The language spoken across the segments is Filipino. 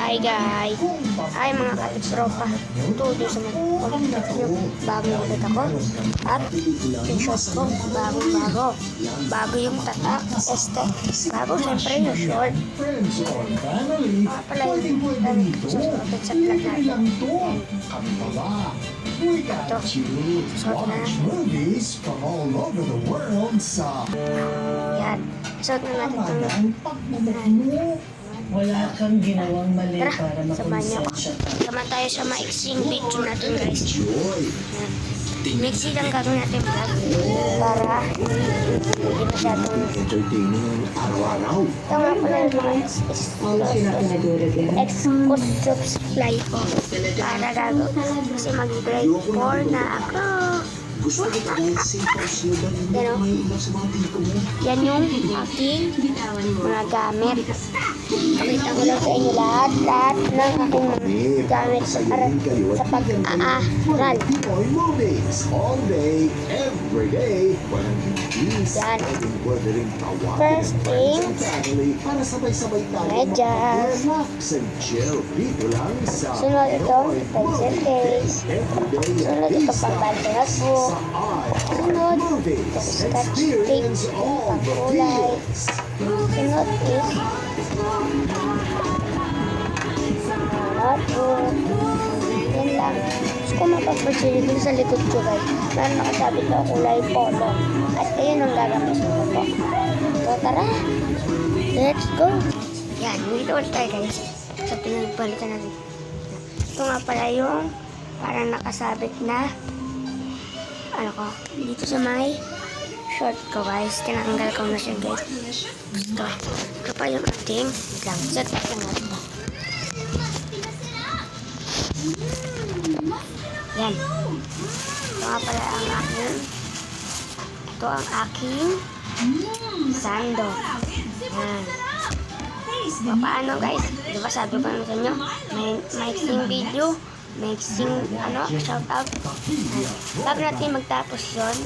Hi guys! Hi mga katipropa! Todo sa mag-contact nyo. Bagong ulit ako. At yung shot ko, bagong-bago. Bago yung tatak. Bago siyempre yung short. Pala yung gamit ko susunod sa vlog natin. Ito. Susunod na. Yan. Susunod na natin itong wala kang ginawang mali para niyo makonsensya ka. Sama tayo sa maiksing video natin guys. Mixi lang gagawin natin vlog para hindi masyadong entertaining araw-araw. ito nga pala yung mga exclusive supply ko para gagawin kasi mag-grade 4 na ako. Gusto kita dahil simple slogan hindi Pero, may iba sa mga tito mo. yan yung aking mga gamit. Pakita ko lang sa inyo lahat ng aking mga gamit para sa pag-aaral. Pinoy Movies, all day, every day. Walang hindi Yan. pwede rin tawagin First ang friends thing, and family para sabay-sabay tayo medyas. mag-relax and chill dito lang sa Sunod ito, Pinoy pencil case. Everyday Sunod ito, pambalde na po. Sunod, ito scotch tape, pangkulay. Sunod is notebook. Yan lang. Gusto ko mapapagsili dun sa likod ko guys. Meron nakasabit na kulay polo. At ayun ang gagamitin ko po. So tara, let's go. Yan, dito ulit tayo guys. Sa pinagpalitan natin. Ito nga pala yung parang nakasabit na ano ko, dito sa may short ko guys. Tinanggal ko na siya guys. Ito pa yung ating lang. Set up lang natin. Yan. Ito nga pala ang aking sando. Yan. Paano guys? Diba sabi ko na sa inyo, may video, shout out. Bago natin magtapos yun,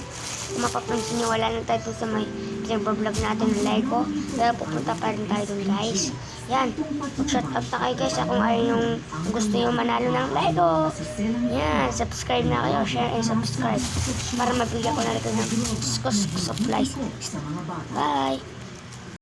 kung mapapansin nyo, wala na tayo sa may pinag-vlog natin ng Lego. Pero pupunta pa rin tayo dun guys. Yan, mag-shout out na kayo guys kung ayaw yung gusto yung manalo ng Lego. Yan, subscribe na kayo, share and subscribe para mabigyan ko na rin ng supplies. Bye!